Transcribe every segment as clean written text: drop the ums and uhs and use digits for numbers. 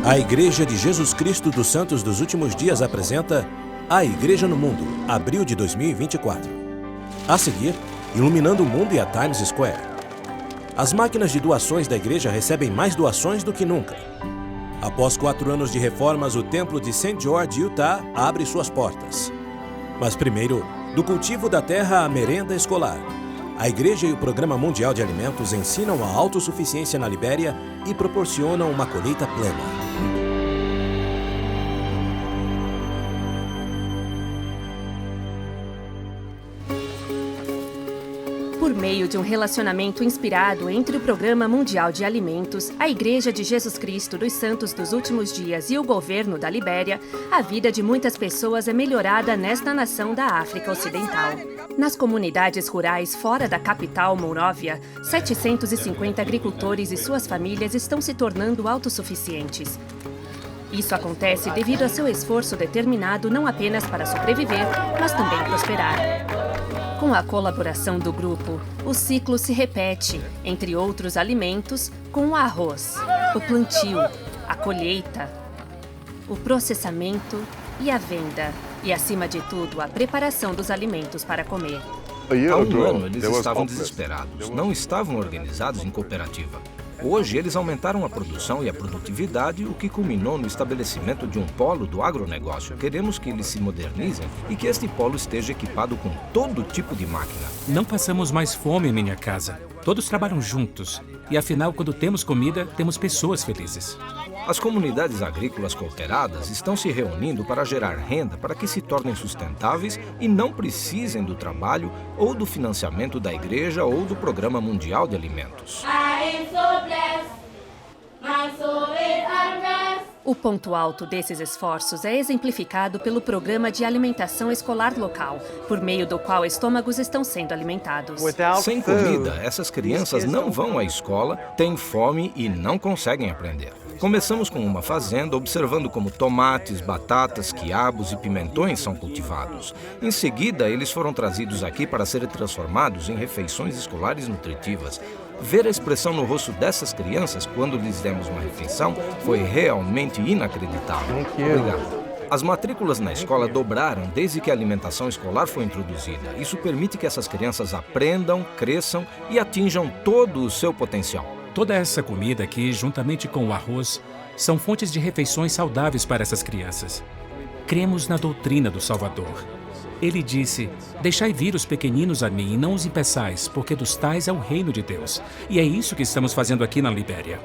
A Igreja de Jesus Cristo dos Santos dos Últimos Dias apresenta A Igreja no Mundo, abril de 2024. A seguir, iluminando o mundo e a Times Square. As máquinas de doações da igreja recebem mais doações do que nunca. Após 4 anos de reformas, o templo de St. George, Utah, abre suas portas. Mas primeiro, do cultivo da terra à merenda escolar. A Igreja e o Programa Mundial de Alimentos ensinam a autossuficiência na Libéria e proporcionam uma colheita plena. Por meio de um relacionamento inspirado entre o Programa Mundial de Alimentos, a Igreja de Jesus Cristo dos Santos dos Últimos Dias e o governo da Libéria, a vida de muitas pessoas é melhorada nesta nação da África Ocidental. Nas comunidades rurais fora da capital, Monróvia, 750 agricultores e suas famílias estão se tornando autossuficientes. Isso acontece devido a seu esforço determinado não apenas para sobreviver, mas também prosperar. Com a colaboração do grupo, o ciclo se repete, entre outros alimentos, com o arroz, o plantio, a colheita, o processamento e a venda. E, acima de tudo, a preparação dos alimentos para comer. Há um ano, eles estavam desesperados, não estavam organizados em cooperativa. Hoje, eles aumentaram a produção e a produtividade, o que culminou no estabelecimento de um polo do agronegócio. Queremos que eles se modernizem e que este polo esteja equipado com todo tipo de máquina. Não passamos mais fome em minha casa. Todos trabalham juntos. E afinal, quando temos comida, temos pessoas felizes. As comunidades agrícolas cooperadas estão se reunindo para gerar renda para que se tornem sustentáveis e não precisem do trabalho ou do financiamento da igreja ou do Programa Mundial de Alimentos. O ponto alto desses esforços é exemplificado pelo Programa de Alimentação Escolar Local, por meio do qual estômagos estão sendo alimentados. Sem comida, essas crianças não vão à escola, têm fome e não conseguem aprender. Começamos com uma fazenda, observando como tomates, batatas, quiabos e pimentões são cultivados. Em seguida, eles foram trazidos aqui para serem transformados em refeições escolares nutritivas. Ver a expressão no rosto dessas crianças quando lhes demos uma refeição foi realmente inacreditável. Obrigado. As matrículas na escola dobraram desde que a alimentação escolar foi introduzida. Isso permite que essas crianças aprendam, cresçam e atinjam todo o seu potencial. Toda essa comida aqui, juntamente com o arroz, são fontes de refeições saudáveis para essas crianças. Cremos na doutrina do Salvador. Ele disse: "Deixai vir os pequeninos a mim e não os impeçais, porque dos tais é o reino de Deus." E é isso que estamos fazendo aqui na Libéria.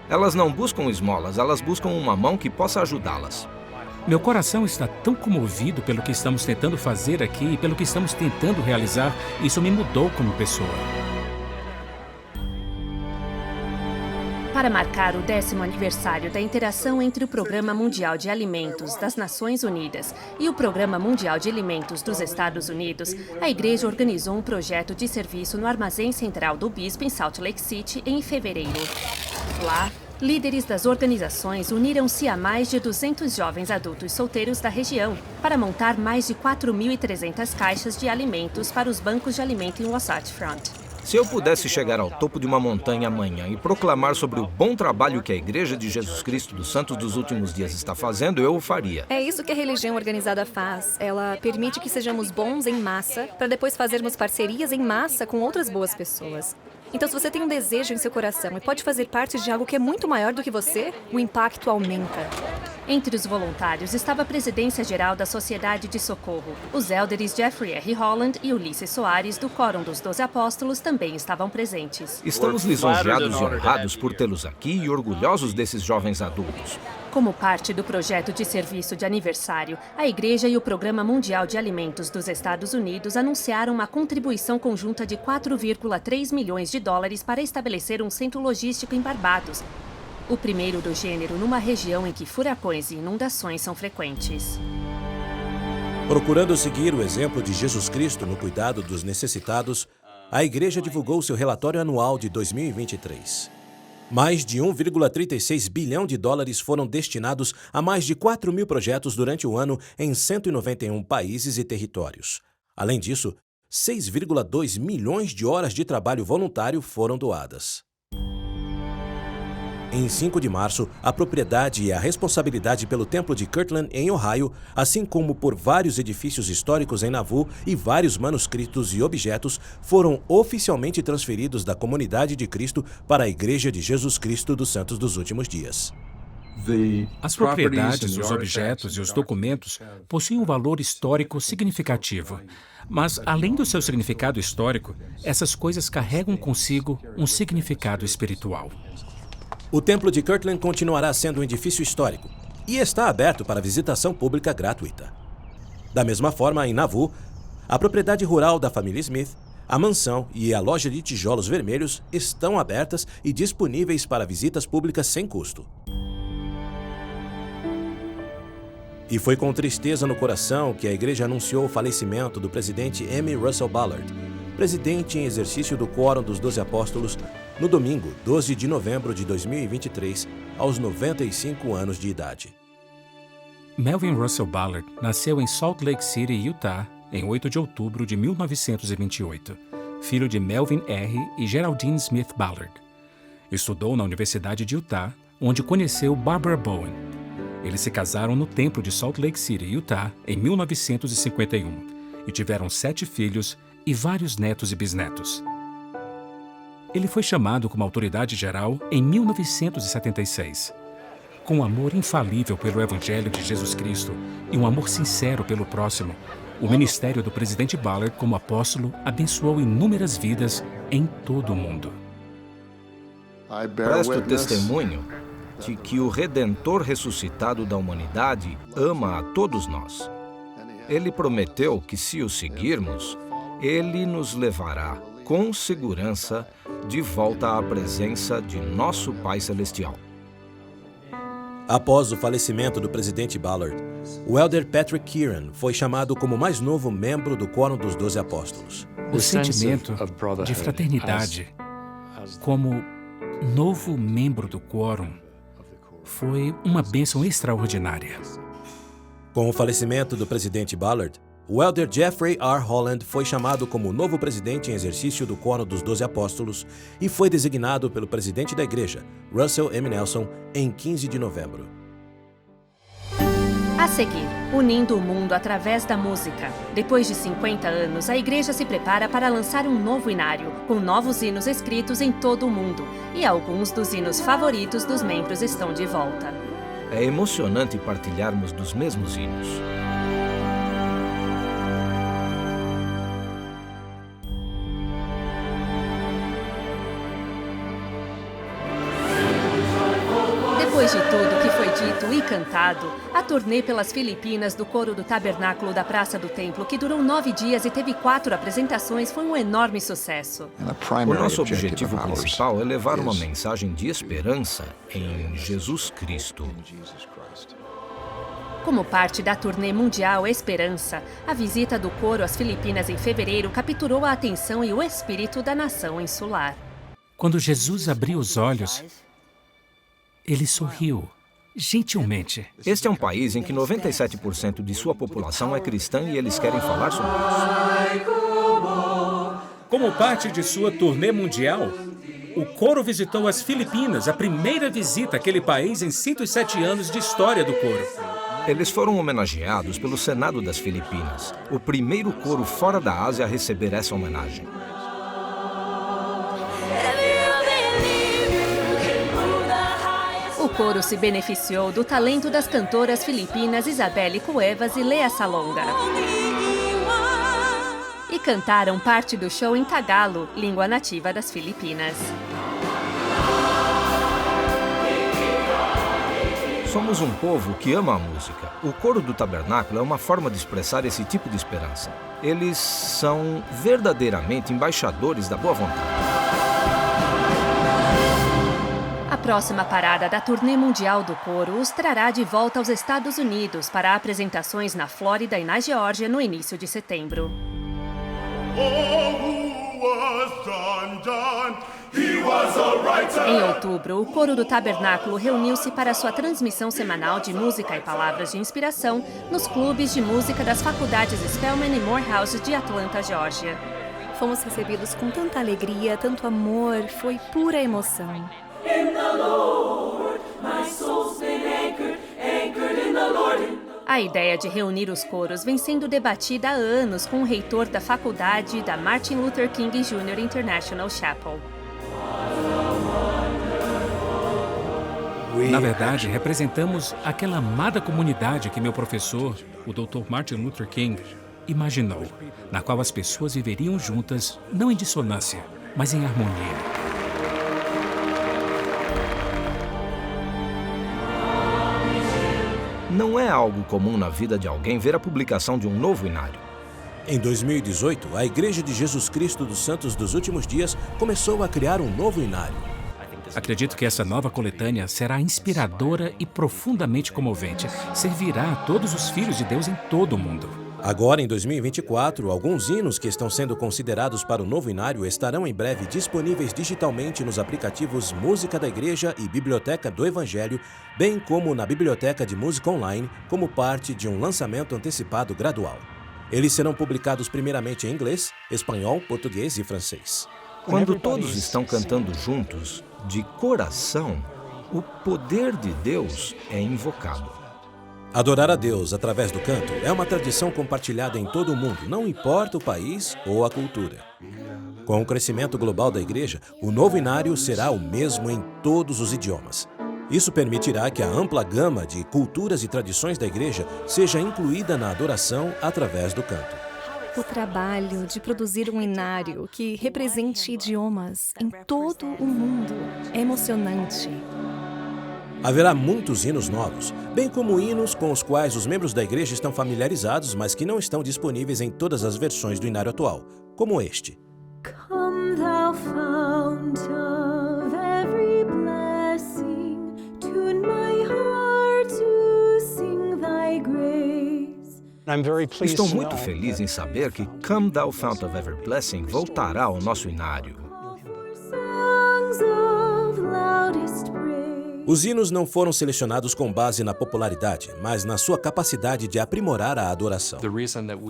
Elas não buscam esmolas, elas buscam uma mão que possa ajudá-las. Meu coração está tão comovido pelo que estamos tentando fazer aqui e pelo que estamos tentando realizar. Isso me mudou como pessoa. Para marcar o 10º aniversário da interação entre o Programa Mundial de Alimentos das Nações Unidas e o Programa Mundial de Alimentos dos Estados Unidos, a igreja organizou um projeto de serviço no Armazém Central do Bispo em Salt Lake City em fevereiro. Lá, líderes das organizações uniram-se a mais de 200 jovens adultos solteiros da região para montar mais de 4.300 caixas de alimentos para os bancos de alimento em Wasatch Front. Se eu pudesse chegar ao topo de uma montanha amanhã e proclamar sobre o bom trabalho que a Igreja de Jesus Cristo dos Santos dos Últimos Dias está fazendo, eu o faria. É isso que a religião organizada faz. Ela permite que sejamos bons em massa para depois fazermos parcerias em massa com outras boas pessoas. Então, se você tem um desejo em seu coração e pode fazer parte de algo que é muito maior do que você, o impacto aumenta. Entre os voluntários estava a presidência geral da Sociedade de Socorro. Os élderes Jeffrey R. Holland e Ulisses Soares, do Quórum dos 12 Apóstolos, também estavam presentes. Estamos lisonjeados e honrados por tê-los aqui e orgulhosos desses jovens adultos. Como parte do projeto de serviço de aniversário, a Igreja e o Programa Mundial de Alimentos dos Estados Unidos anunciaram uma contribuição conjunta de 4,3 milhões de dólares para estabelecer um centro logístico em Barbados, o primeiro do gênero numa região em que furacões e inundações são frequentes. Procurando seguir o exemplo de Jesus Cristo no cuidado dos necessitados, a Igreja divulgou seu relatório anual de 2023. Mais de 1,36 bilhão de dólares foram destinados a mais de 4.000 projetos durante o ano em 191 países e territórios. Além disso, 6,2 milhões de horas de trabalho voluntário foram doadas. Em 5 de março, a propriedade e a responsabilidade pelo Templo de Kirtland, em Ohio, assim como por vários edifícios históricos em Nauvoo e vários manuscritos e objetos, foram oficialmente transferidos da Comunidade de Cristo para a Igreja de Jesus Cristo dos Santos dos Últimos Dias. As propriedades, os objetos e os documentos possuem um valor histórico significativo. Mas, além do seu significado histórico, essas coisas carregam consigo um significado espiritual. O Templo de Kirtland continuará sendo um edifício histórico e está aberto para visitação pública gratuita. Da mesma forma, em Nauvoo, a propriedade rural da família Smith, a mansão e a loja de tijolos vermelhos estão abertas e disponíveis para visitas públicas sem custo. E foi com tristeza no coração que a igreja anunciou o falecimento do presidente M. Russell Ballard, presidente em exercício do Quórum dos 12 Apóstolos, no domingo, 12 de novembro de 2023, aos 95 anos de idade. Melvin Russell Ballard nasceu em Salt Lake City, Utah, em 8 de outubro de 1928, filho de Melvin R. e Geraldine Smith Ballard. Estudou na Universidade de Utah, onde conheceu Barbara Bowen. Eles se casaram no Templo de Salt Lake City, Utah, em 1951, e tiveram 7 filhos e vários netos e bisnetos. Ele foi chamado como autoridade geral em 1976. Com um amor infalível pelo Evangelho de Jesus Cristo e um amor sincero pelo próximo, o ministério do presidente Ballard como apóstolo abençoou inúmeras vidas em todo o mundo. Presto testemunho de que o Redentor ressuscitado da humanidade ama a todos nós. Ele prometeu que, se o seguirmos, ele nos levará com segurança de volta à presença de nosso Pai Celestial. Após o falecimento do presidente Ballard, o elder Patrick Kieran foi chamado como o mais novo membro do Quórum dos 12 Apóstolos. O sentimento de fraternidade como novo membro do Quórum foi uma bênção extraordinária. Com o falecimento do presidente Ballard, o elder Jeffrey R. Holland foi chamado como novo presidente em exercício do Quórum dos 12 Apóstolos e foi designado pelo presidente da igreja, Russell M. Nelson, em 15 de novembro. A seguir, unindo o mundo através da música. Depois de 50 anos, a igreja se prepara para lançar um novo inário, com novos hinos escritos em todo o mundo, e alguns dos hinos favoritos dos membros estão de volta. É emocionante partilharmos dos mesmos hinos. Depois de tudo que foi dito e cantado, a turnê pelas Filipinas do Coro do Tabernáculo da Praça do Templo, que durou 9 dias e teve 4 apresentações, foi um enorme sucesso. O nosso objetivo principal é levar uma mensagem de esperança em Jesus Cristo. Como parte da turnê mundial Esperança, a visita do coro às Filipinas em fevereiro capturou a atenção e o espírito da nação insular. Quando Jesus abriu os olhos, ele sorriu, gentilmente. Este é um país em que 97% de sua população é cristã e eles querem falar sobre isso. Como parte de sua turnê mundial, o coro visitou as Filipinas, a primeira visita àquele país em 107 anos de história do coro. Eles foram homenageados pelo Senado das Filipinas, o primeiro coro fora da Ásia a receber essa homenagem. O coro se beneficiou do talento das cantoras filipinas Isabelle Cuevas e Lea Salonga. E cantaram parte do show em Tagalo, língua nativa das Filipinas. Somos um povo que ama a música. O coro do tabernáculo é uma forma de expressar esse tipo de esperança. Eles são verdadeiramente embaixadores da boa vontade. A próxima parada da turnê mundial do coro os trará de volta aos Estados Unidos para apresentações na Flórida e na Geórgia no início de setembro. Oh, who was John? He was Em outubro, o coro do Tabernáculo reuniu-se para sua transmissão semanal de música e palavras de inspiração nos clubes de música das faculdades Spelman e Morehouse de Atlanta, Geórgia. Fomos recebidos com tanta alegria, tanto amor, foi pura emoção. A ideia de reunir os coros vem sendo debatida há anos com o reitor da faculdade da Martin Luther King Jr. International Chapel. Na verdade, representamos aquela amada comunidade que meu professor, o Dr. Martin Luther King, imaginou, na qual as pessoas viveriam juntas, não em dissonância, mas em harmonia. Não é algo comum na vida de alguém ver a publicação de um novo inário. Em 2018, a Igreja de Jesus Cristo dos Santos dos Últimos Dias começou a criar um novo inário. Acredito que essa nova coletânea será inspiradora e profundamente comovente. Servirá a todos os filhos de Deus em todo o mundo. Agora, em 2024, alguns hinos que estão sendo considerados para o novo inário estarão em breve disponíveis digitalmente nos aplicativos Música da Igreja e Biblioteca do Evangelho, bem como na Biblioteca de Música Online, como parte de um lançamento antecipado gradual. Eles serão publicados primeiramente em inglês, espanhol, português e francês. Quando todos estão cantando juntos, de coração, o poder de Deus é invocado. Adorar a Deus através do canto é uma tradição compartilhada em todo o mundo, não importa o país ou a cultura. Com o crescimento global da igreja, o novo inário será o mesmo em todos os idiomas. Isso permitirá que a ampla gama de culturas e tradições da igreja seja incluída na adoração através do canto. O trabalho de produzir um inário que represente idiomas em todo o mundo é emocionante. Haverá muitos hinos novos, bem como hinos com os quais os membros da igreja estão familiarizados, mas que não estão disponíveis em todas as versões do inário atual, como este. Come thou fount of every blessing, tune my heart to sing thy grace. Estou muito feliz em saber que Come Thou Fount of Every Blessing voltará ao nosso inário. Songs of loudest praise. Os hinos não foram selecionados com base na popularidade, mas na sua capacidade de aprimorar a adoração.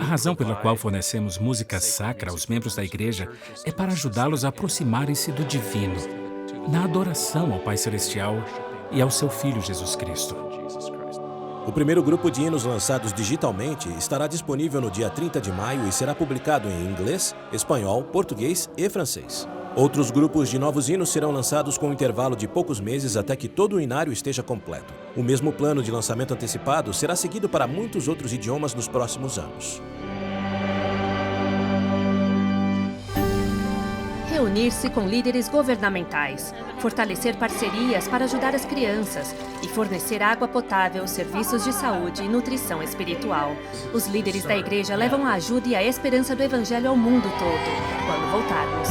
A razão pela qual fornecemos música sacra aos membros da igreja é para ajudá-los a aproximarem-se do divino, na adoração ao Pai Celestial e ao seu Filho Jesus Cristo. O primeiro grupo de hinos lançados digitalmente estará disponível no dia 30 de maio e será publicado em inglês, espanhol, português e francês. Outros grupos de novos hinos serão lançados com um intervalo de poucos meses até que todo o inário esteja completo. O mesmo plano de lançamento antecipado será seguido para muitos outros idiomas nos próximos anos. Reunir-se com líderes governamentais, fortalecer parcerias para ajudar as crianças e fornecer água potável, serviços de saúde e nutrição espiritual. Os líderes da igreja levam a ajuda e a esperança do evangelho ao mundo todo, quando voltarmos.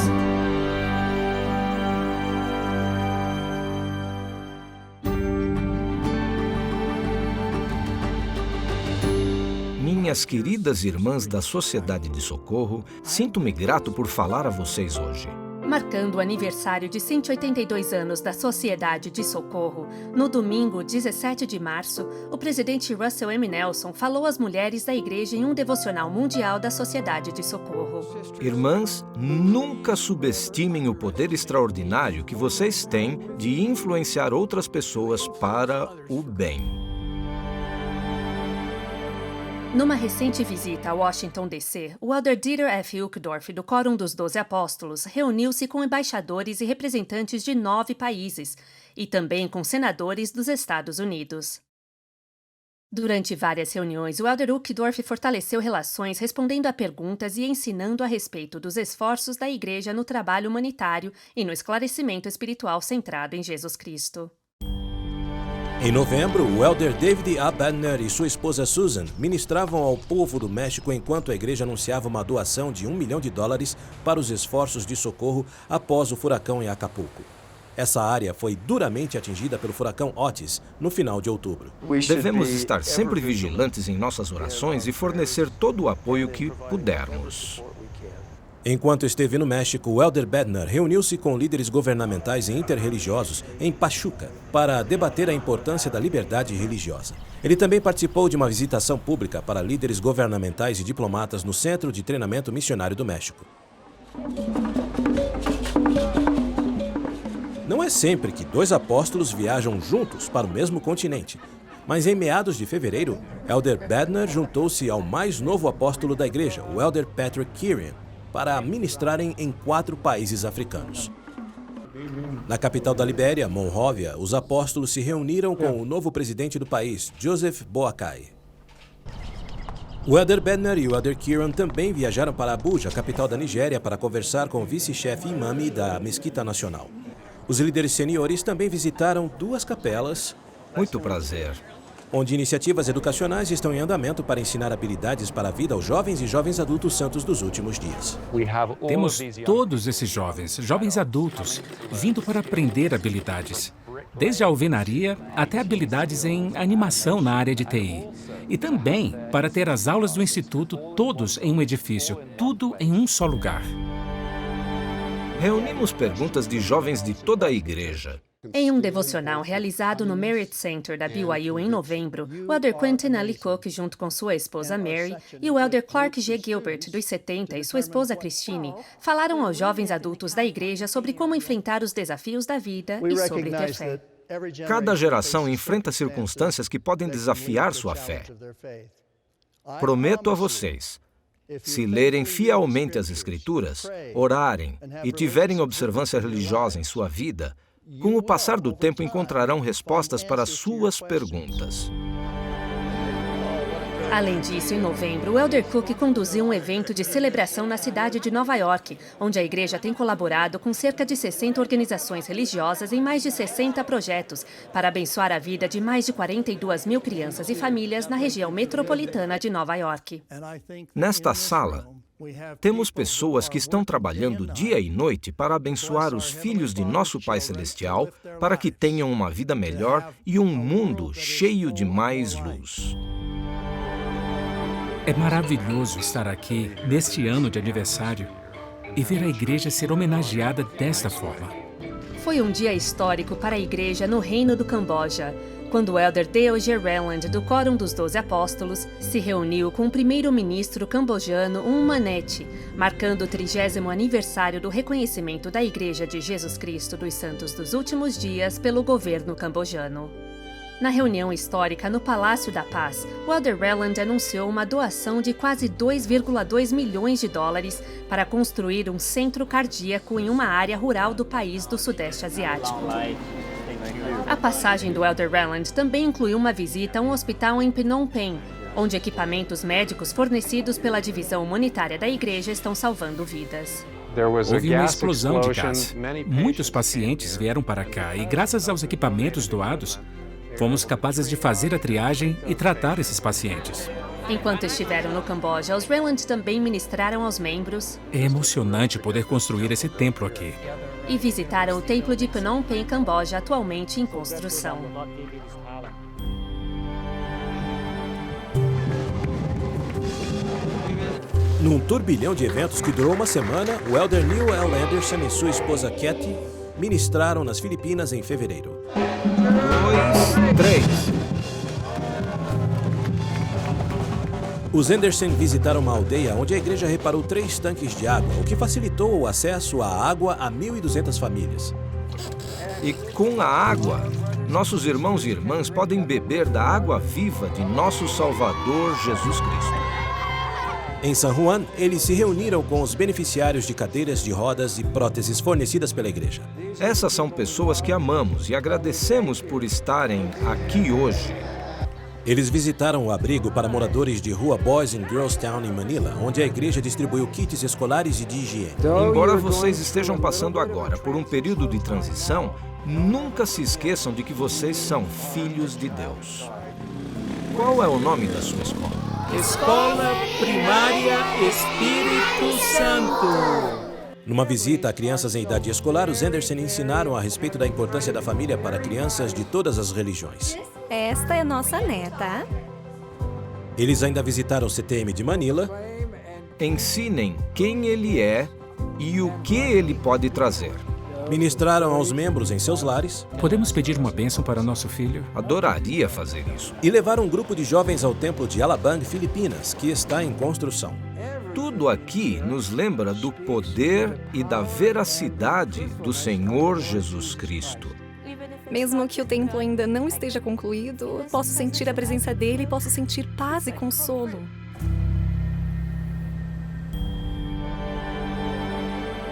Minhas queridas irmãs da Sociedade de Socorro, sinto-me grato por falar a vocês hoje. Marcando o aniversário de 182 anos da Sociedade de Socorro, no domingo 17 de março, o presidente Russell M. Nelson falou às mulheres da igreja em um devocional mundial da Sociedade de Socorro. Irmãs, nunca subestimem o poder extraordinário que vocês têm de influenciar outras pessoas para o bem. Numa recente visita a Washington, D.C., o elder Dieter F. Uchtdorf, do Quórum dos 12 Apóstolos, reuniu-se com embaixadores e representantes de 9 países e também com senadores dos Estados Unidos. Durante várias reuniões, o elder Uchtdorf fortaleceu relações respondendo a perguntas e ensinando a respeito dos esforços da Igreja no trabalho humanitário e no esclarecimento espiritual centrado em Jesus Cristo. Em novembro, o elder David A. Badner e sua esposa Susan ministravam ao povo do México enquanto a igreja anunciava uma doação de $1 milhão para os esforços de socorro após o furacão em Acapulco. Essa área foi duramente atingida pelo furacão Otis no final de outubro. Devemos estar sempre vigilantes em nossas orações e fornecer todo o apoio que pudermos. Enquanto esteve no México, o Elder Bednar reuniu-se com líderes governamentais e interreligiosos em Pachuca para debater a importância da liberdade religiosa. Ele também participou de uma visitação pública para líderes governamentais e diplomatas no Centro de Treinamento Missionário do México. Não é sempre que dois apóstolos viajam juntos para o mesmo continente, mas em meados de fevereiro, Elder Bednar juntou-se ao mais novo apóstolo da igreja, o Elder Patrick Kirian, para ministrarem em 4 países africanos. Na capital da Libéria, Monrovia, os apóstolos se reuniram com o novo presidente do país, Joseph Boakai. O Elder Bednar e o Elder Kirian também viajaram para Abuja, capital da Nigéria, para conversar com o vice-chefe imame da Mesquita Nacional. Os líderes seniores também visitaram 2 capelas, Muito prazer. onde iniciativas educacionais estão em andamento para ensinar habilidades para a vida aos jovens e jovens adultos santos dos últimos dias. Temos todos esses jovens adultos, vindo para aprender habilidades, desde a alvenaria até habilidades em animação na área de TI. E também para ter as aulas do Instituto todos em um edifício, tudo em um só lugar. Reunimos perguntas de jovens de toda a igreja. Em um devocional realizado no Merit Center da BYU em novembro, o Elder Quentin L. Cook, junto com sua esposa Mary, e o Elder Clark G. Gilbert, dos 70, e sua esposa Christine, falaram aos jovens adultos da igreja sobre como enfrentar os desafios da vida e sobre ter fé. Cada geração enfrenta circunstâncias que podem desafiar sua fé. Prometo a vocês, se lerem fielmente as Escrituras, orarem e tiverem observância religiosa em sua vida, com o passar do tempo encontrarão respostas para suas perguntas. Além disso, em novembro, o Elder Cook conduziu um evento de celebração na cidade de Nova York, onde a igreja tem colaborado com cerca de 60 organizações religiosas em mais de 60 projetos para abençoar a vida de mais de 42 mil crianças e famílias na região metropolitana de Nova York. Nesta sala, temos pessoas que estão trabalhando dia e noite para abençoar os filhos de nosso Pai Celestial para que tenham uma vida melhor e um mundo cheio de mais luz. É maravilhoso estar aqui, neste ano de aniversário, e ver a igreja ser homenageada desta forma. Foi um dia histórico para a igreja no Reino do Camboja, quando o Elder Dale G. Rowland, do Quórum dos 12 Apóstolos, se reuniu com o primeiro-ministro cambojano Um Manet, marcando o 30º aniversário do reconhecimento da Igreja de Jesus Cristo dos Santos dos Últimos Dias pelo governo cambojano. Na reunião histórica no Palácio da Paz, o Elder Rowland anunciou uma doação de quase 2,2 milhões de dólares para construir um centro cardíaco em uma área rural do país do Sudeste Asiático. A passagem do Elder Rowland também incluiu uma visita a um hospital em Phnom Penh, onde equipamentos médicos fornecidos pela divisão humanitária da igreja estão salvando vidas. Houve uma explosão de gás. Muitos pacientes vieram para cá e, graças aos equipamentos doados, fomos capazes de fazer a triagem e tratar esses pacientes. Enquanto estiveram no Camboja, os Rowland também ministraram aos membros. É emocionante poder construir esse templo aqui. E visitaram o templo de Phnom Penh, Camboja, atualmente em construção. Num turbilhão de eventos que durou uma semana, o Elder Neil L. Anderson e sua esposa Kathy ministraram nas Filipinas em fevereiro. 2, 3. Os Anderson visitaram uma aldeia onde a igreja reparou 3 tanques de água, o que facilitou o acesso à água a 1.200 famílias. E com a água, nossos irmãos e irmãs podem beber da água viva de nosso Salvador Jesus Cristo. Em San Juan, eles se reuniram com os beneficiários de cadeiras de rodas e próteses fornecidas pela igreja. Essas são pessoas que amamos e agradecemos por estarem aqui hoje. Eles visitaram o abrigo para moradores de rua Boys and Girls Town em Manila, onde a igreja distribuiu kits escolares e de higiene. Embora vocês estejam passando agora por um período de transição, nunca se esqueçam de que vocês são filhos de Deus. Qual é o nome da sua escola? Escola Primária Espírito Santo. Numa visita a crianças em idade escolar, os Anderson ensinaram a respeito da importância da família para crianças de todas as religiões. Esta é nossa neta. Eles ainda visitaram o CTM de Manila ensinem quem ele é e o que ele pode trazer. Ministraram aos membros em seus lares Podemos pedir uma bênção para nosso filho? Adoraria fazer isso. e levaram um grupo de jovens ao templo de Alabang, Filipinas, que está em construção. Tudo aqui nos lembra do poder e da veracidade do Senhor Jesus Cristo. Mesmo que o templo ainda não esteja concluído, eu posso sentir a presença dele e posso sentir paz e consolo.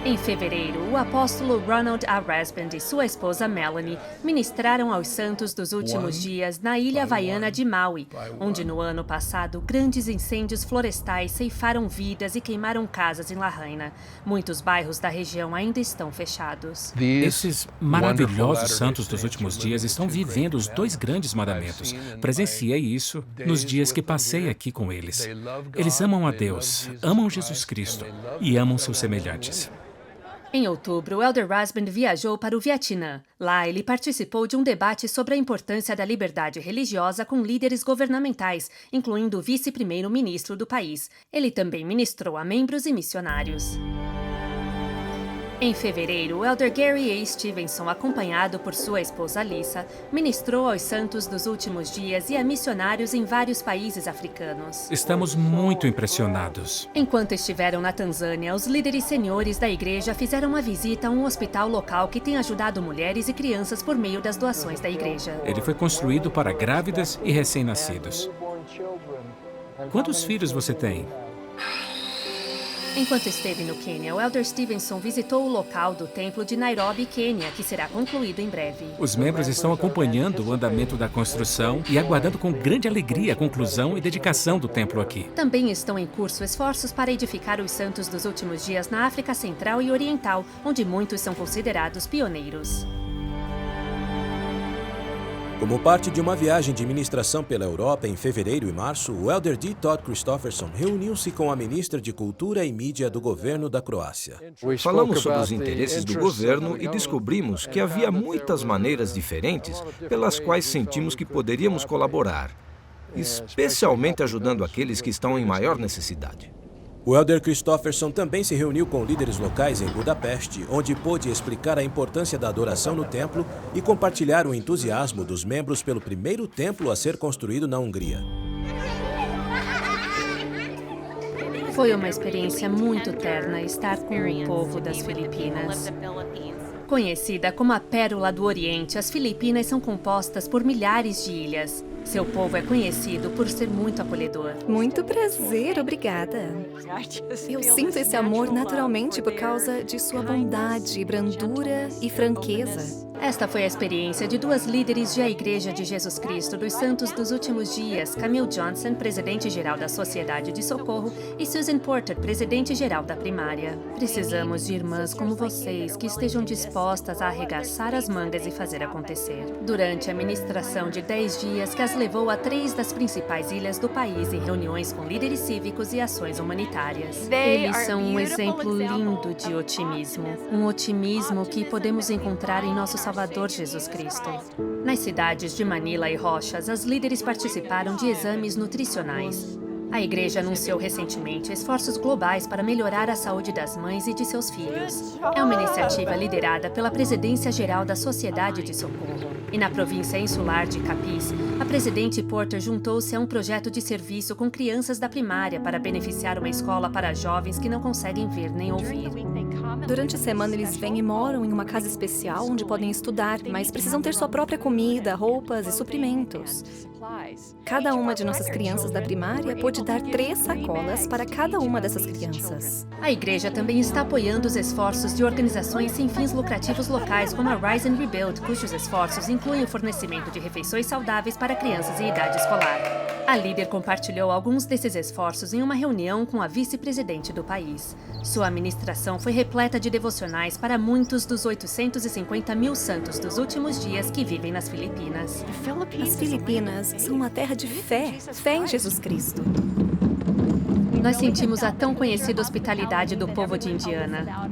Em fevereiro, o apóstolo Ronald A. Rasband e sua esposa Melanie ministraram aos santos dos últimos dias na ilha havaiana de Maui, onde no ano passado grandes incêndios florestais ceifaram vidas e queimaram casas em Lahaina. Muitos bairros da região ainda estão fechados. Esses maravilhosos santos dos últimos dias estão vivendo os 2 grandes mandamentos. Presenciei isso nos dias que passei aqui com eles. Eles amam a Deus, amam Jesus Cristo e amam seus semelhantes. Em outubro, o Elder Rasband viajou para o Vietnã. Lá, ele participou de um debate sobre a importância da liberdade religiosa com líderes governamentais, incluindo o vice-primeiro-ministro do país. Ele também ministrou a membros e missionários. Em fevereiro, o Elder Gary A. Stevenson, acompanhado por sua esposa Lisa, ministrou aos santos dos últimos dias e a missionários em vários países africanos. Estamos muito impressionados. Enquanto estiveram na Tanzânia, os líderes seniores da igreja fizeram uma visita a um hospital local que tem ajudado mulheres e crianças por meio das doações da igreja. Ele foi construído para grávidas e recém-nascidos. Quantos filhos você tem? Enquanto esteve no Quênia, o Elder Stevenson visitou o local do templo de Nairobi, Quênia, que será concluído em breve. Os membros estão acompanhando o andamento da construção e aguardando com grande alegria a conclusão e dedicação do templo aqui. Também estão em curso esforços para edificar os santos dos últimos dias na África Central e Oriental, onde muitos são considerados pioneiros. Como parte de uma viagem de ministração pela Europa em fevereiro e março, o Elder D. Todd Christofferson reuniu-se com a ministra de Cultura e Mídia do governo da Croácia. Falamos sobre os interesses do governo e descobrimos que havia muitas maneiras diferentes pelas quais sentimos que poderíamos colaborar, especialmente ajudando aqueles que estão em maior necessidade. O Elder Christofferson também se reuniu com líderes locais em Budapeste, onde pôde explicar a importância da adoração no templo e compartilhar o entusiasmo dos membros pelo primeiro templo a ser construído na Hungria. Foi uma experiência muito terna estar com o povo das Filipinas. Conhecida como a Pérola do Oriente, as Filipinas são compostas por milhares de ilhas. Seu povo é conhecido por ser muito acolhedor. Muito prazer, obrigada. Eu sinto esse amor naturalmente por causa de sua bondade, brandura e franqueza. Esta foi a experiência de 2 líderes de A Igreja de Jesus Cristo dos Santos dos Últimos Dias, Camille Johnson, presidente-geral da Sociedade de Socorro, e Susan Porter, presidente-geral da Primária. Precisamos de irmãs como vocês, que estejam dispostas a arregaçar as mangas e fazer acontecer. Durante a ministração de 10 dias, que as levou a 3 das principais ilhas do país em reuniões com líderes cívicos e ações humanitárias. Eles são um exemplo lindo de otimismo. Um otimismo que podemos encontrar em nosso Salvador Jesus Cristo. Nas cidades de Manila e Rochas, as líderes participaram de exames nutricionais. A igreja anunciou recentemente esforços globais para melhorar a saúde das mães e de seus filhos. É uma iniciativa liderada pela Presidência Geral da Sociedade de Socorro. E na província insular de Capiz, a presidente Porter juntou-se a um projeto de serviço com crianças da primária para beneficiar uma escola para jovens que não conseguem ver nem ouvir. Durante a semana, eles vêm e moram em uma casa especial onde podem estudar, mas precisam ter sua própria comida, roupas e suprimentos. Cada uma de nossas crianças da primária pôde dar 3 sacolas para cada uma dessas crianças. A igreja também está apoiando os esforços de organizações sem fins lucrativos locais, como a Rise and Rebuild, cujos esforços incluem o fornecimento de refeições saudáveis para crianças em idade escolar. A líder compartilhou alguns desses esforços em uma reunião com a vice-presidente do país. Sua administração foi repleta de devocionais para muitos dos 850 mil santos dos últimos dias que vivem nas Filipinas. As Filipinas são uma terra de fé em Jesus Cristo. Nós sentimos a tão conhecida hospitalidade do povo de Indiana.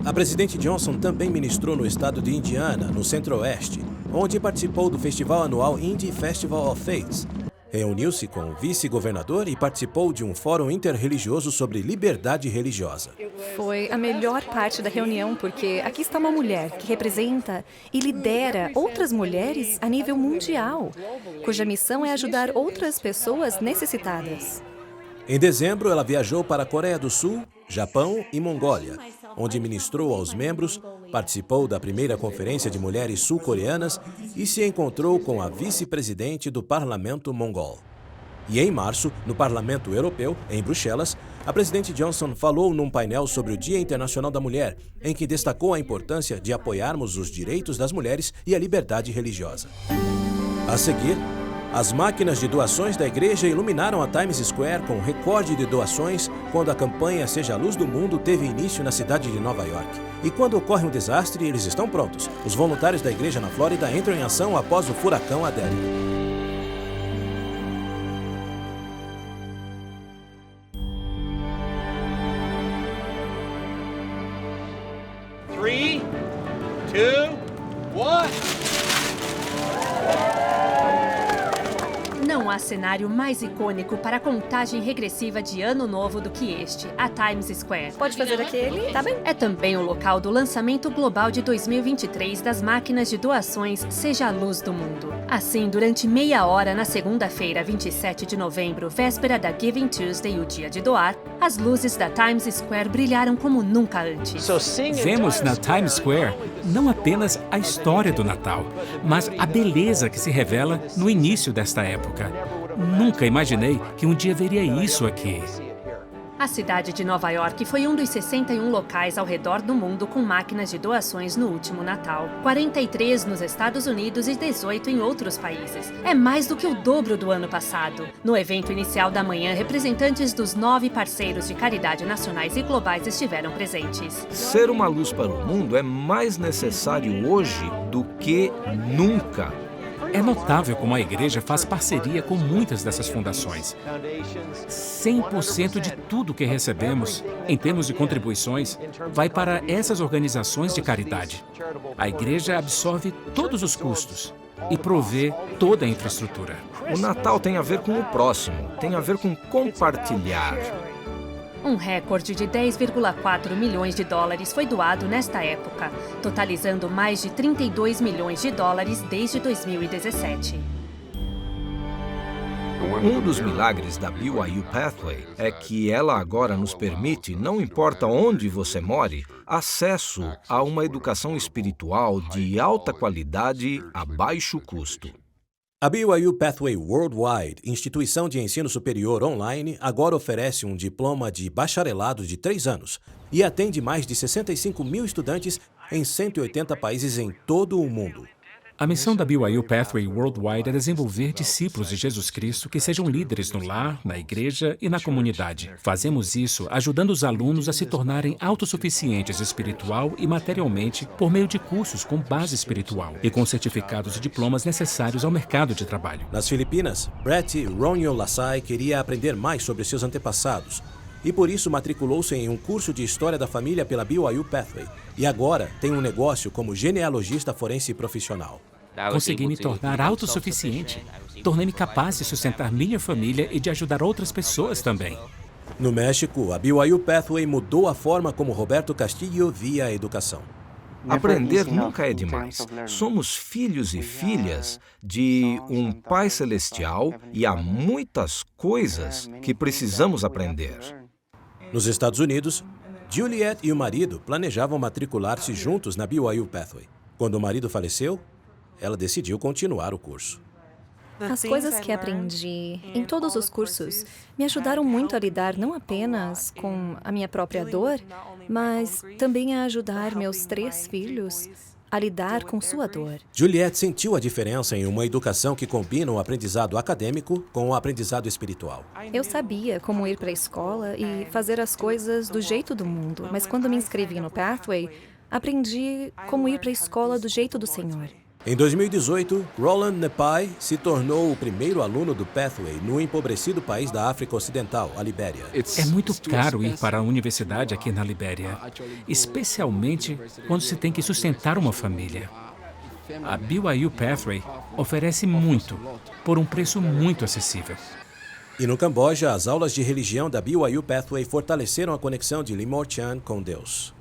A presidente Johnson também ministrou no estado de Indiana, no centro-oeste, onde participou do festival anual Indie Festival of Faiths. Reuniu-se com o vice-governador e participou de um fórum interreligioso sobre liberdade religiosa. Foi a melhor parte da reunião, porque aqui está uma mulher que representa e lidera outras mulheres a nível mundial, cuja missão é ajudar outras pessoas necessitadas. Em dezembro, ela viajou para a Coreia do Sul, Japão e Mongólia, onde ministrou aos membros, participou da primeira conferência de mulheres sul-coreanas e se encontrou com a vice-presidente do parlamento mongol. E em março, no Parlamento Europeu, em Bruxelas, a presidente Johnson falou num painel sobre o Dia Internacional da Mulher, em que destacou a importância de apoiarmos os direitos das mulheres e a liberdade religiosa. A seguir, as máquinas de doações da igreja iluminaram a Times Square com recorde de doações quando a campanha Seja a Luz do Mundo teve início na cidade de Nova York. E quando ocorre um desastre, eles estão prontos. Os voluntários da igreja na Flórida entram em ação após o furacão Adele. Three, two, one. Não há cenário mais icônico para a contagem regressiva de Ano Novo do que este, a Times Square. Pode fazer aquele? Tá bem. É também o local do lançamento global de 2023 das máquinas de doações Seja a Luz do Mundo. Assim, durante meia hora na segunda-feira, 27 de novembro, véspera da Giving Tuesday, o dia de doar, as luzes da Times Square brilharam como nunca antes. Vemos na Times Square não apenas a história do Natal, mas a beleza que se revela no início desta época. Nunca imaginei que um dia veria isso aqui. A cidade de Nova York foi um dos 61 locais ao redor do mundo com máquinas de doações no último Natal. 43 nos Estados Unidos e 18 em outros países. É mais do que o dobro do ano passado. No evento inicial da manhã, representantes dos 9 parceiros de caridade nacionais e globais estiveram presentes. Ser uma luz para o mundo é mais necessário hoje do que nunca. É notável como a igreja faz parceria com muitas dessas fundações. 100% de tudo que recebemos, em termos de contribuições, vai para essas organizações de caridade. A igreja absorve todos os custos e provê toda a infraestrutura. O Natal tem a ver com o próximo, tem a ver com compartilhar. Um recorde de 10,4 milhões de dólares foi doado nesta época, totalizando mais de 32 milhões de dólares desde 2017. Um dos milagres da BYU Pathway é que ela agora nos permite, não importa onde você more, acesso a uma educação espiritual de alta qualidade a baixo custo. A BYU Pathway Worldwide, instituição de ensino superior online, agora oferece um diploma de bacharelado de 3 anos e atende mais de 65 mil estudantes em 180 países em todo o mundo. A missão da BYU Pathway Worldwide é desenvolver discípulos de Jesus Cristo que sejam líderes no lar, na igreja e na comunidade. Fazemos isso ajudando os alunos a se tornarem autossuficientes espiritual e materialmente por meio de cursos com base espiritual e com certificados e diplomas necessários ao mercado de trabalho. Nas Filipinas, Brett Ronyo Lasai queria aprender mais sobre seus antepassados e por isso matriculou-se em um curso de História da Família pela BYU Pathway e agora tem um negócio como genealogista forense profissional. Consegui me tornar autossuficiente. Tornei-me capaz de sustentar minha família e de ajudar outras pessoas também. No México, a BYU Pathway mudou a forma como Roberto Castillo via a educação. Aprender nunca é demais. Somos filhos e filhas de um Pai Celestial e há muitas coisas que precisamos aprender. Nos Estados Unidos, Juliet e o marido planejavam matricular-se juntos na BYU Pathway. Quando o marido faleceu, ela decidiu continuar o curso. As coisas que aprendi em todos os cursos me ajudaram muito a lidar não apenas com a minha própria dor, mas também a ajudar meus 3 filhos a lidar com sua dor. Juliet sentiu a diferença em uma educação que combina o aprendizado acadêmico com o aprendizado espiritual. Eu sabia como ir para a escola e fazer as coisas do jeito do mundo, mas quando me inscrevi no Pathway, aprendi como ir para a escola do jeito do Senhor. Em 2018, Roland Nepai se tornou o primeiro aluno do Pathway no empobrecido país da África Ocidental, a Libéria. É muito caro ir para a universidade aqui na Libéria, especialmente quando se tem que sustentar uma família. A BYU Pathway oferece muito, por um preço muito acessível. E no Camboja, as aulas de religião da BYU Pathway fortaleceram a conexão de Limor Chan com Deus.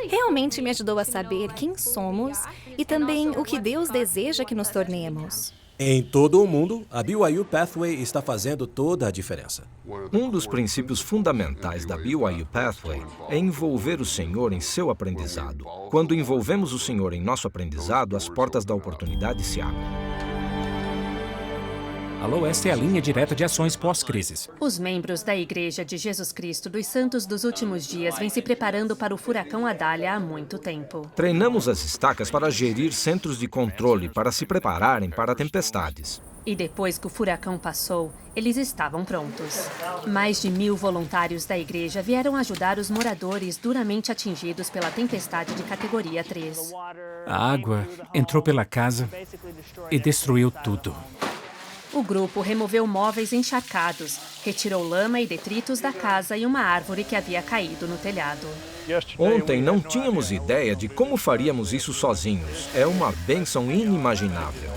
Realmente me ajudou a saber quem somos e também o que Deus deseja que nos tornemos. Em todo o mundo, a BYU Pathway está fazendo toda a diferença. Um dos princípios fundamentais da BYU Pathway é envolver o Senhor em seu aprendizado. Quando envolvemos o Senhor em nosso aprendizado, as portas da oportunidade se abrem. Alô, esta é a linha direta de ações pós-crises. Os membros da Igreja de Jesus Cristo dos Santos dos Últimos Dias vêm se preparando para o furacão Adália há muito tempo. Treinamos as estacas para gerir centros de controle para se prepararem para tempestades. E depois que o furacão passou, eles estavam prontos. Mais de 1.000 voluntários da igreja vieram ajudar os moradores duramente atingidos pela tempestade de categoria 3. A água entrou pela casa e destruiu tudo. O grupo removeu móveis encharcados, retirou lama e detritos da casa e uma árvore que havia caído no telhado. Ontem não tínhamos ideia de como faríamos isso sozinhos. É uma bênção inimaginável.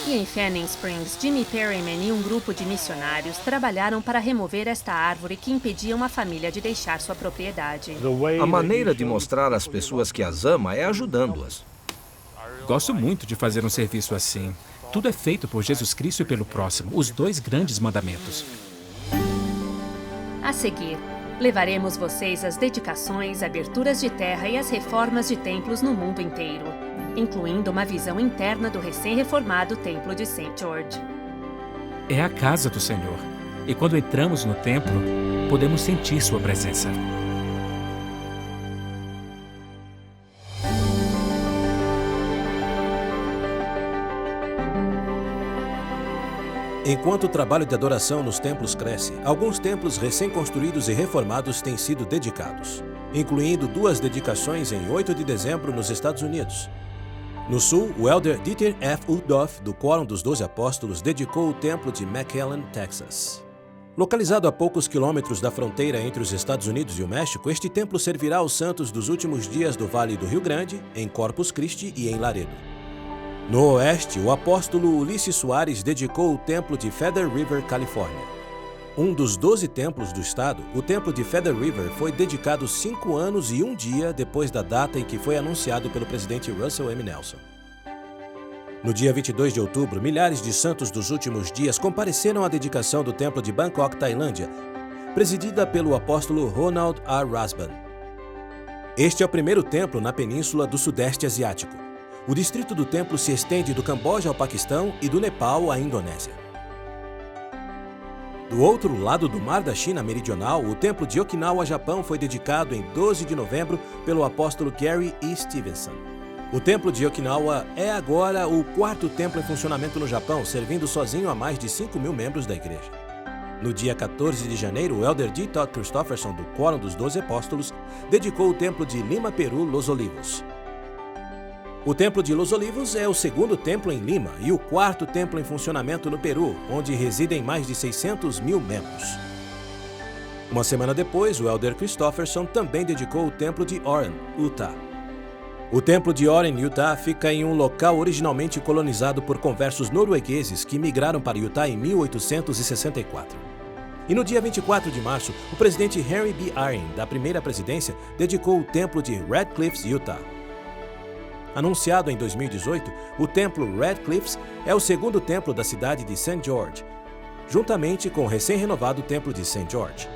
E em Fanning Springs, Jimmy Perryman e um grupo de missionários trabalharam para remover esta árvore que impedia uma família de deixar sua propriedade. A maneira de mostrar às pessoas que as ama é ajudando-as. Gosto muito de fazer um serviço assim. Tudo é feito por Jesus Cristo e pelo próximo, os 2 grandes mandamentos. A seguir, levaremos vocês às dedicações, aberturas de terra e as reformas de templos no mundo inteiro, incluindo uma visão interna do recém-reformado Templo de St. George. É a casa do Senhor. E quando entramos no templo, podemos sentir sua presença. Enquanto o trabalho de adoração nos templos cresce, alguns templos recém-construídos e reformados têm sido dedicados, incluindo 2 dedicações em 8 de dezembro nos Estados Unidos. No sul, o elder Dieter F. Udoff, do Quórum dos 12 Apóstolos, dedicou o templo de McAllen, Texas. Localizado a poucos quilômetros da fronteira entre os Estados Unidos e o México, este templo servirá aos santos dos últimos dias do Vale do Rio Grande, em Corpus Christi e em Laredo. No oeste, o apóstolo Ulisses Soares dedicou o templo de Feather River, Califórnia. Um dos 12 templos do estado, o templo de Feather River foi dedicado 5 anos e 1 dia depois da data em que foi anunciado pelo presidente Russell M. Nelson. No dia 22 de outubro, milhares de santos dos últimos dias compareceram à dedicação do templo de Bangkok, Tailândia, presidida pelo apóstolo Ronald R. Rasband. Este é o primeiro templo na península do Sudeste Asiático. O distrito do templo se estende do Camboja ao Paquistão e do Nepal à Indonésia. Do outro lado do Mar da China Meridional, o templo de Okinawa, Japão, foi dedicado em 12 de novembro pelo apóstolo Gary E. Stevenson. O templo de Okinawa é agora o 4º templo em funcionamento no Japão, servindo sozinho a mais de 5.000 membros da igreja. No dia 14 de janeiro, o elder D. Todd Christofferson, do Quórum dos 12 Apóstolos, dedicou o templo de Lima, Peru, Los Olivos. O Templo de Los Olivos é o 2º templo em Lima e o 4º templo em funcionamento no Peru, onde residem mais de 600.000 membros. Uma semana depois, o elder Christofferson também dedicou o templo de Orem, Utah. O templo de Orem, Utah, fica em um local originalmente colonizado por conversos noruegueses que migraram para Utah em 1864. E no dia 24 de março, o presidente Henry B. Eyring, da primeira presidência, dedicou o templo de Red Cliffs, Utah. Anunciado em 2018, o templo Red Cliffs é o 2º templo da cidade de St. George, juntamente com o recém-renovado templo de St. George.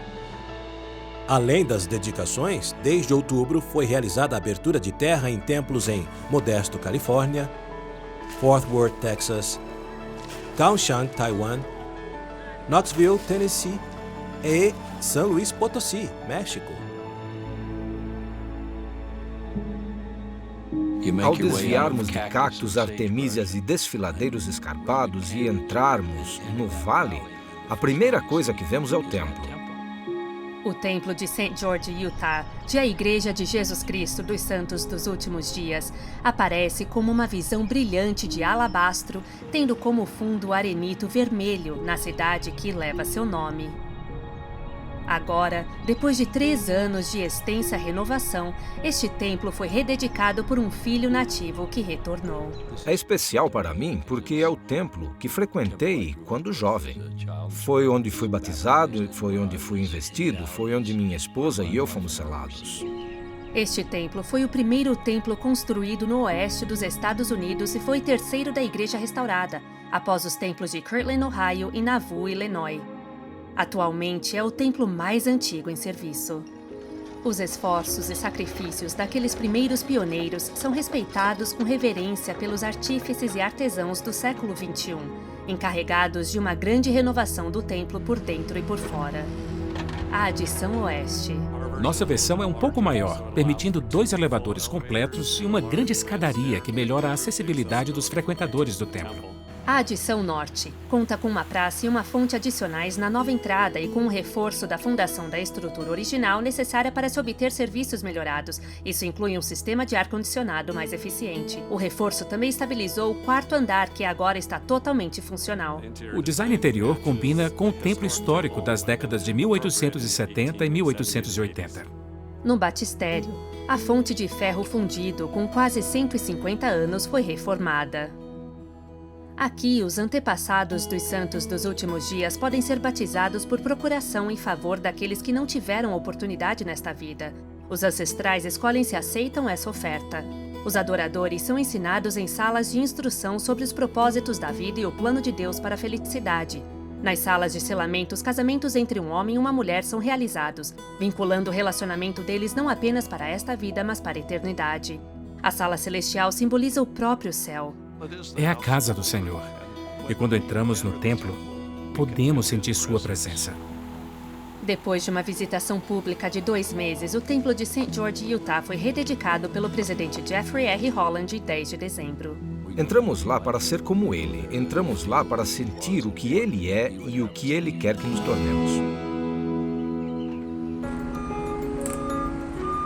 Além das dedicações, desde outubro foi realizada a abertura de terra em templos em Modesto, Califórnia, Fort Worth, Texas, Kaohsiung, Taiwan, Knoxville, Tennessee e São Luís Potosí, México. Ao desviarmos de cactos, artemísias e desfiladeiros escarpados e entrarmos no vale, a primeira coisa que vemos é o templo. O templo de St. George, Utah, de a Igreja de Jesus Cristo dos Santos dos Últimos Dias, aparece como uma visão brilhante de alabastro, tendo como fundo o arenito vermelho na cidade que leva seu nome. Agora, depois de 3 anos de extensa renovação, este templo foi rededicado por um filho nativo que retornou. É especial para mim porque é o templo que frequentei quando jovem. Foi onde fui batizado, foi onde fui investido, foi onde minha esposa e eu fomos selados. Este templo foi o primeiro templo construído no oeste dos Estados Unidos e foi o terceiro da igreja restaurada, após os templos de Kirtland, Ohio e Nauvoo, Illinois. Atualmente é o templo mais antigo em serviço. Os esforços e sacrifícios daqueles primeiros pioneiros são respeitados com reverência pelos artífices e artesãos do século XXI, encarregados de uma grande renovação do templo por dentro e por fora. A adição oeste. Nossa versão é um pouco maior, permitindo 2 elevadores completos e uma grande escadaria que melhora a acessibilidade dos frequentadores do templo. A adição norte conta com uma praça e uma fonte adicionais na nova entrada e com um reforço da fundação da estrutura original necessária para se obter serviços melhorados. Isso inclui um sistema de ar-condicionado mais eficiente. O reforço também estabilizou o 4º andar, que agora está totalmente funcional. O design interior combina com o templo histórico das décadas de 1870 e 1880. No batistério, a fonte de ferro fundido com quase 150 anos foi reformada. Aqui, os antepassados dos santos dos últimos dias podem ser batizados por procuração em favor daqueles que não tiveram oportunidade nesta vida. Os ancestrais escolhem se aceitam essa oferta. Os adoradores são ensinados em salas de instrução sobre os propósitos da vida e o plano de Deus para a felicidade. Nas salas de selamento, os casamentos entre um homem e uma mulher são realizados, vinculando o relacionamento deles não apenas para esta vida, mas para a eternidade. A sala celestial simboliza o próprio céu. É a casa do Senhor. E quando entramos no templo, podemos sentir sua presença. Depois de uma visitação pública de 2 meses, o templo de St. George, Utah, foi rededicado pelo presidente Jeffrey R. Holland em 10 de dezembro. Entramos lá para ser como ele. Entramos lá para sentir o que ele é e o que ele quer que nos tornemos.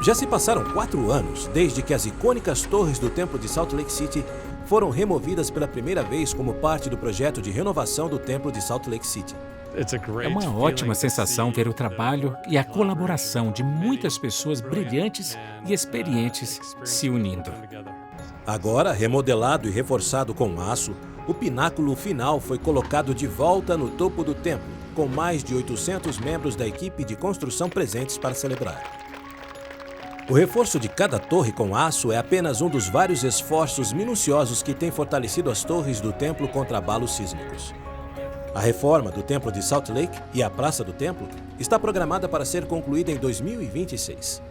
Já se passaram 4 anos desde que as icônicas torres do Templo de Salt Lake City foram removidas pela primeira vez como parte do projeto de renovação do Templo de Salt Lake City. É uma ótima sensação ver o trabalho e a colaboração de muitas pessoas brilhantes e experientes se unindo. Agora, remodelado e reforçado com aço, o pináculo final foi colocado de volta no topo do templo, com mais de 800 membros da equipe de construção presentes para celebrar. O reforço de cada torre com aço é apenas um dos vários esforços minuciosos que têm fortalecido as torres do templo contra abalos sísmicos. A reforma do templo de Salt Lake e a praça do templo está programada para ser concluída em 2026.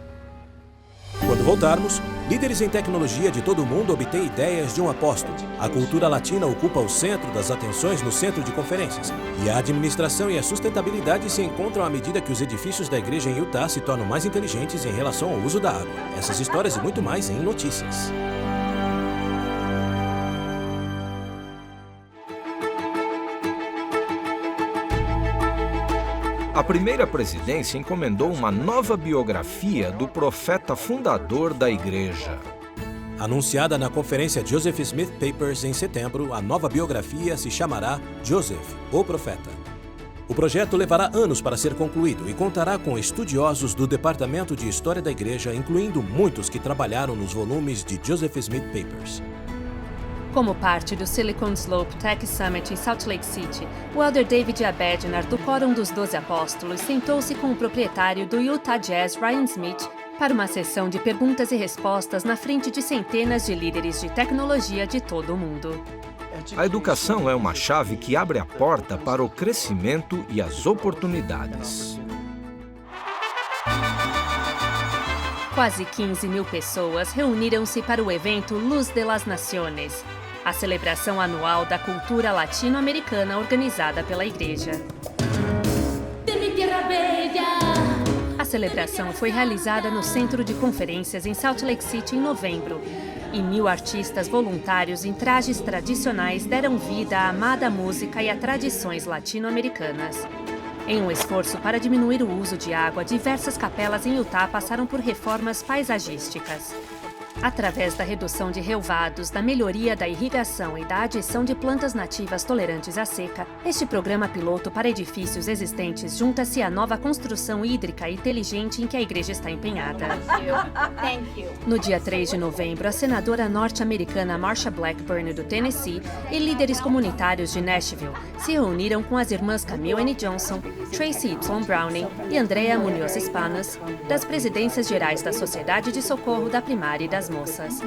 Quando voltarmos, líderes em tecnologia de todo o mundo obtêm ideias de um apóstolo. A cultura latina ocupa o centro das atenções no centro de conferências. E a administração e a sustentabilidade se encontram à medida que os edifícios da igreja em Utah se tornam mais inteligentes em relação ao uso da água. Essas histórias e muito mais em Notícias. A primeira presidência encomendou uma nova biografia do profeta fundador da igreja. Anunciada na conferência Joseph Smith Papers em setembro, a nova biografia se chamará Joseph, o Profeta. O projeto levará anos para ser concluído e contará com estudiosos do Departamento de História da Igreja, incluindo muitos que trabalharam nos volumes de Joseph Smith Papers. Como parte do Silicon Slope Tech Summit em Salt Lake City, o elder David Abednar, do Quórum dos 12 Apóstolos, sentou-se com o proprietário do Utah Jazz, Ryan Smith, para uma sessão de perguntas e respostas na frente de centenas de líderes de tecnologia de todo o mundo. A educação é uma chave que abre a porta para o crescimento e as oportunidades. Quase 15 mil pessoas reuniram-se para o evento Luz de las Naciones, a celebração anual da cultura latino-americana organizada pela igreja. A celebração foi realizada no Centro de Conferências em Salt Lake City em novembro, e 1.000 artistas voluntários em trajes tradicionais deram vida à amada música e a tradições latino-americanas. Em um esforço para diminuir o uso de água, diversas capelas em Utah passaram por reformas paisagísticas. Através da redução de relvados, da melhoria da irrigação e da adição de plantas nativas tolerantes à seca, este programa piloto para edifícios existentes junta-se à nova construção hídrica inteligente em que a igreja está empenhada. No dia 3 de novembro, a senadora norte-americana Marsha Blackburn, do Tennessee, e líderes comunitários de Nashville se reuniram com as irmãs Camille N. Johnson, Tracy Y. Browning e Andrea Munoz Espanas, das presidências gerais da Sociedade de Socorro da Primária e das Moças.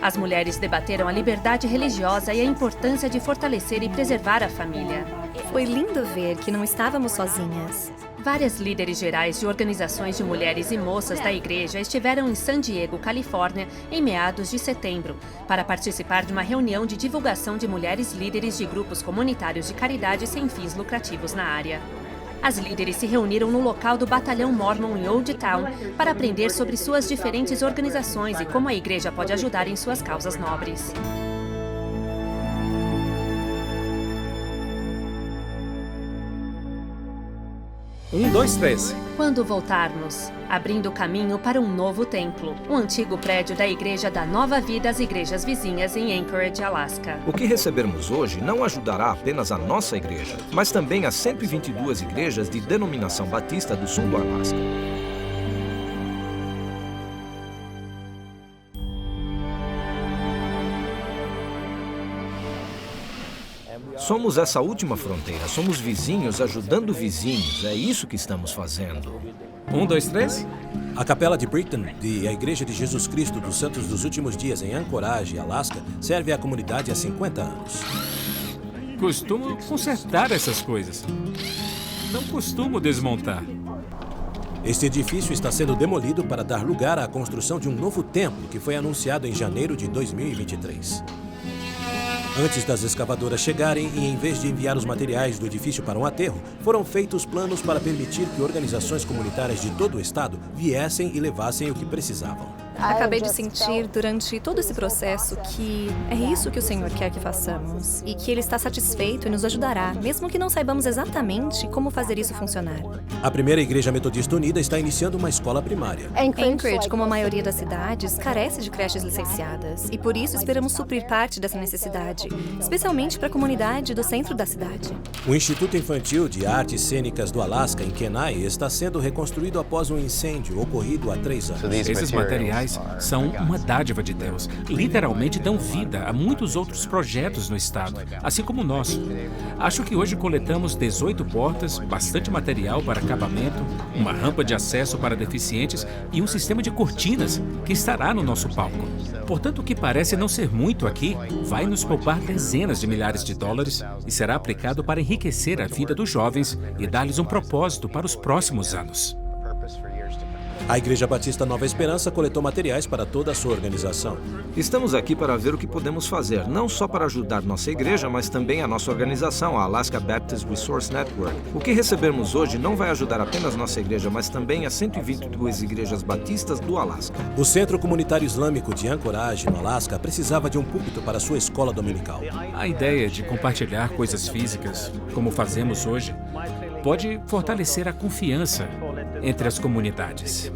As mulheres debateram a liberdade religiosa e a importância de fortalecer e preservar a família. Foi lindo ver que não estávamos sozinhas. Várias líderes gerais de organizações de mulheres e moças da igreja estiveram em San Diego, Califórnia, em meados de setembro, para participar de uma reunião de divulgação de mulheres líderes de grupos comunitários de caridade sem fins lucrativos na área. As líderes se reuniram no local do Batalhão Mormon em Old Town para aprender sobre suas diferentes organizações e como a igreja pode ajudar em suas causas nobres. Um, dois, três. Quando voltarmos, abrindo caminho para um novo templo, o antigo prédio da Igreja da Nova Vida às igrejas vizinhas em Anchorage, Alaska. O que recebermos hoje não ajudará apenas a nossa igreja, mas também as 122 igrejas de denominação batista do sul do Alasca. Somos essa última fronteira, somos vizinhos ajudando vizinhos, é isso que estamos fazendo. Um, dois, três. A Capela de Brighton, a Igreja de Jesus Cristo dos Santos dos Últimos Dias em Anchorage, Alaska, serve à comunidade há 50 anos. Costumo consertar essas coisas. Não costumo desmontar. Este edifício está sendo demolido para dar lugar à construção de um novo templo que foi anunciado em janeiro de 2023. Antes das escavadoras chegarem e, em vez de enviar os materiais do edifício para um aterro, foram feitos planos para permitir que organizações comunitárias de todo o estado viessem e levassem o que precisavam. Acabei de sentir durante todo esse processo que é isso que o Senhor quer que façamos e que Ele está satisfeito e nos ajudará, mesmo que não saibamos exatamente como fazer isso funcionar. A primeira Igreja Metodista Unida está iniciando uma escola primária. Anchorage, como a maioria das cidades, carece de creches licenciadas e por isso esperamos suprir parte dessa necessidade, especialmente para a comunidade do centro da cidade. O Instituto Infantil de Artes Cênicas do Alasca, em Kenai, está sendo reconstruído após um incêndio ocorrido há 3 anos. Esses materiais são uma dádiva de Deus. Literalmente dão vida a muitos outros projetos no estado, assim como o nosso. Acho que hoje coletamos 18 portas, bastante material para acabamento, uma rampa de acesso para deficientes e um sistema de cortinas que estará no nosso palco. Portanto, o que parece não ser muito aqui vai nos poupar dezenas de milhares de dólares e será aplicado para enriquecer a vida dos jovens e dar-lhes um propósito para os próximos anos. A Igreja Batista Nova Esperança coletou materiais para toda a sua organização. Estamos aqui para ver o que podemos fazer, não só para ajudar nossa igreja, mas também a nossa organização, a Alaska Baptist Resource Network. O que recebermos hoje não vai ajudar apenas nossa igreja, mas também as 122 igrejas batistas do Alasca. O Centro Comunitário Islâmico de Anchorage, no Alasca, precisava de um púlpito para sua escola dominical. A ideia de compartilhar coisas físicas, como fazemos hoje, pode fortalecer a confiança entre as comunidades.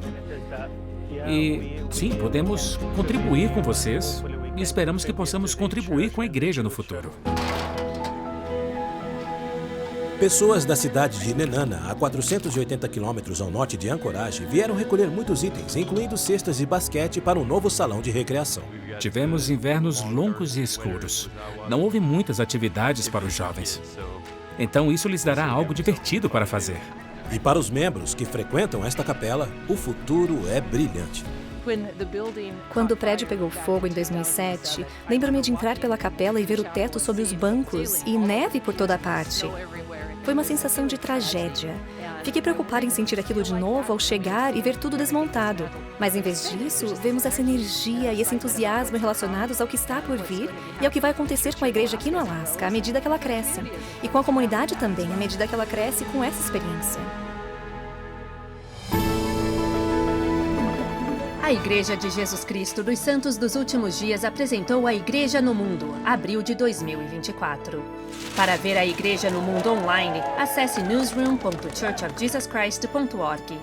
E, sim, podemos contribuir com vocês e esperamos que possamos contribuir com a igreja no futuro. Pessoas da cidade de Nenana, a 480 quilômetros ao norte de Anchorage, vieram recolher muitos itens, incluindo cestas de basquete para um novo salão de recreação. Tivemos invernos longos e escuros. Não houve muitas atividades para os jovens. Então isso lhes dará algo divertido para fazer. E para os membros que frequentam esta capela, o futuro é brilhante. Quando o prédio pegou fogo em 2007, lembro-me de entrar pela capela e ver o teto sobre os bancos e neve por toda a parte. Foi uma sensação de tragédia. Fiquei preocupada em sentir aquilo de novo ao chegar e ver tudo desmontado. Mas em vez disso, vemos essa energia e esse entusiasmo relacionados ao que está por vir e ao que vai acontecer com a igreja aqui no Alasca à medida que ela cresce. E com a comunidade também, à medida que ela cresce com essa experiência. A Igreja de Jesus Cristo dos Santos dos Últimos Dias apresentou a Igreja no Mundo, abril de 2024. Para ver a Igreja no Mundo online, acesse newsroom.churchofjesuschrist.org.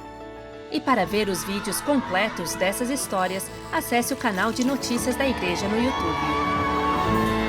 E para ver os vídeos completos dessas histórias, acesse o canal de notícias da igreja no YouTube.